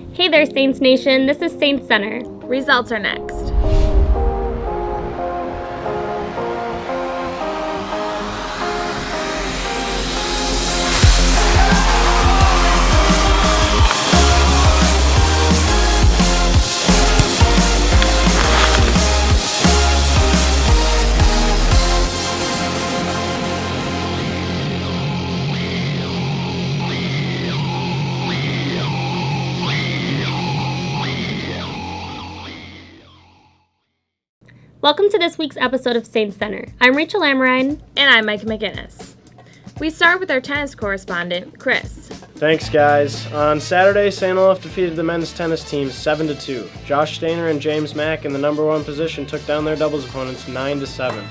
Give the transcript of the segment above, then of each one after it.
Hey there, Saints Nation. This is SaintsCenter. Results are next. Welcome to this week's episode of SaintsCenter. I'm Rachel Amrine. And I'm Mike McGinnis. We start with our tennis correspondent, Chris. Thanks, guys. On Saturday, St. Olaf defeated the men's tennis team 7-2. Josh Stainer and James Mack in the number one position took down their doubles opponents 9-7.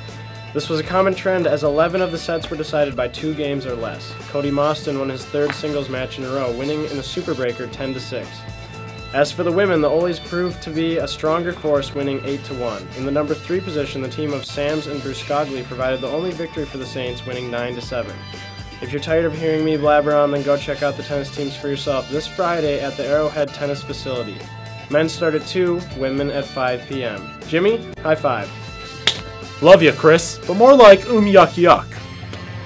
This was a common trend as 11 of the sets were decided by 2 games or less. Cody Mostyn won his third singles match in a row, winning in a super breaker 10-6. As for the women, the Oles proved to be a stronger force, winning 8-1. In the number 3 position, the team of Sams and Bruscagli provided the only victory for the Saints, winning 9-7. If you're tired of hearing me blabber on, then go check out the tennis teams for yourself this Friday at the Arrowhead Tennis Facility. Men start at 2, women at 5 p.m. Jimmy, high five. Love ya, Chris, but more like yuck yuck.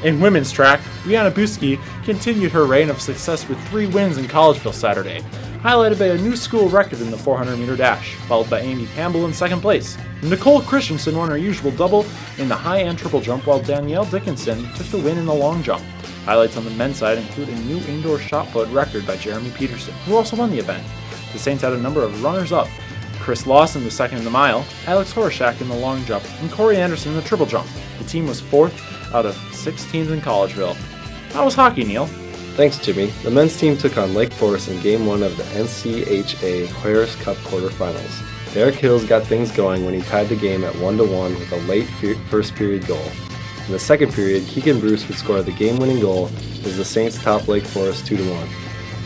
In women's track, Brianna Buski continued her reign of success with 3 wins in Collegeville Saturday, highlighted by a new school record in the 400-meter dash, followed by Amy Campbell in second place. Nicole Christensen won her usual double in the high and triple jump, while Danielle Dickinson took the win in the long jump. Highlights on the men's side include a new indoor shot put record by Jeremy Peterson, who also won the event. The Saints had a number of runners-up. Chris Lawson was second in the mile, Alex Horshak in the long jump, and Corey Anderson in the triple jump. The team was 4th out of 6 teams in Collegeville. How was hockey, Neil? Thanks, Jimmy. The men's team took on Lake Forest in Game 1 of the NCHA Hoyers Cup quarterfinals. Derek Hills got things going when he tied the game at 1-1 with a late first period goal. In the second period, Keegan Bruce would score the game-winning goal as the Saints topped Lake Forest 2-1.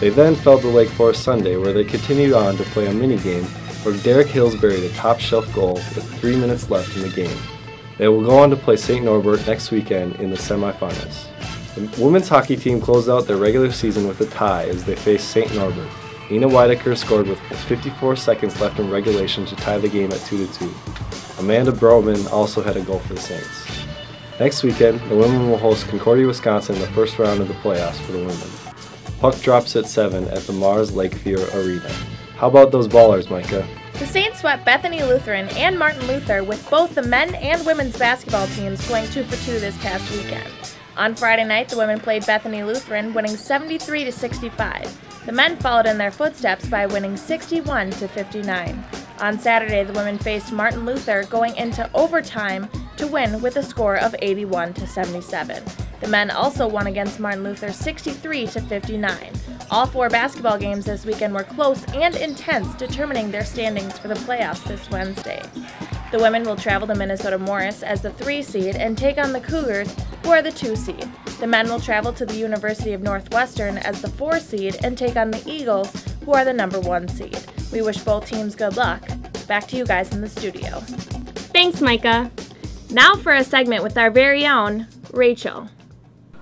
They then fell to Lake Forest Sunday, where they continued on to play a mini-game where Derek Hills buried a top-shelf goal with 3 minutes left in the game. They will go on to play St. Norbert next weekend in the semifinals. The women's hockey team closed out their regular season with a tie as they faced St. Norbert. Nina Weidecker scored with 54 seconds left in regulation to tie the game at 2-2. Amanda Broman also had a goal for the Saints. Next weekend, the women will host Concordia, Wisconsin in the first round of the playoffs for the women. Puck drops at 7 at the Mars Lakeview Arena. How about those ballers, Micah? The Saints swept Bethany Lutheran and Martin Luther, with both the men and women's basketball teams playing 2-for-2 this past weekend. On Friday night, the women played Bethany Lutheran, winning 73-65. The men followed in their footsteps by winning 61-59. On Saturday, the women faced Martin Luther, going into overtime to win with a score of 81-77. The men also won against Martin Luther 63-59. All 4 basketball games this weekend were close and intense, determining their standings for the playoffs this Wednesday. The women will travel to Minnesota Morris as the 3 seed and take on the Cougars, who are the 2 seed. The men will travel to the University of Northwestern as the 4 seed and take on the Eagles, who are the number 1 seed. We wish both teams good luck. Back to you guys in the studio. Thanks, Micah. Now for a segment with our very own Rachel.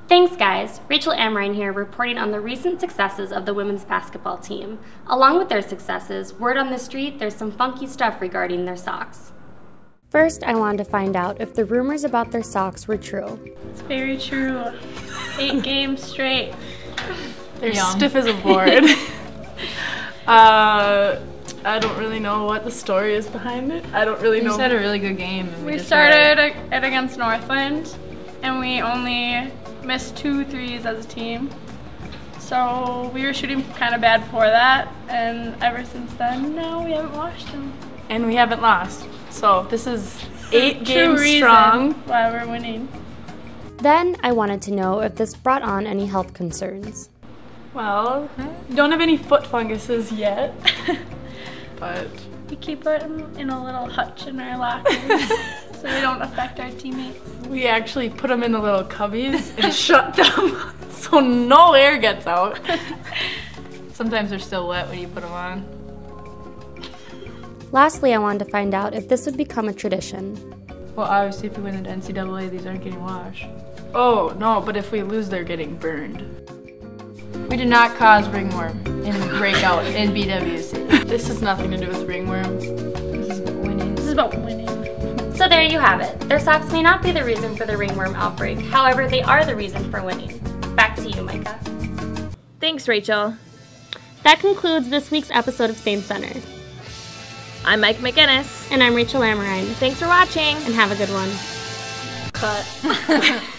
Thanks, guys. Rachel Amrine here, reporting on the recent successes of the women's basketball team. Along with their successes, word on the street, there's some funky stuff regarding their socks. First, I wanted to find out if the rumors about their socks were true. It's very true. 8 games straight. They're stiff as a board. I don't really know what the story is behind it. I don't really know. We just had a really good game. We started it against Northland, and we only missed 2 threes as a team. So we were shooting kind of bad before that, and ever since then, no, we haven't watched them. And we haven't lost. So this is 8 games strong. Why we're winning. Then I wanted to know if this brought on any health concerns. Well, don't have any foot funguses yet, but We keep them in a little hutch in our lockers so they don't affect our teammates. we actually put them in the little cubbies and shut them so no air gets out. Sometimes they're still wet when you put them on. Lastly, I wanted to find out if this would become a tradition. Well, obviously if we win into NCAA, these aren't getting washed. Oh, no, but if we lose, they're getting burned. We did not cause ringworm in the breakout in BWC. This has nothing to do with ringworm. This is about winning. This is about winning. So there you have it. Their socks may not be the reason for the ringworm outbreak. However, they are the reason for winning. Back to you, Micah. Thanks, Rachel. That concludes this week's episode of SaintsCenter. I'm Mike McGinnis. And I'm Rachel Amrine. Thanks for watching. And have a good one. Cut.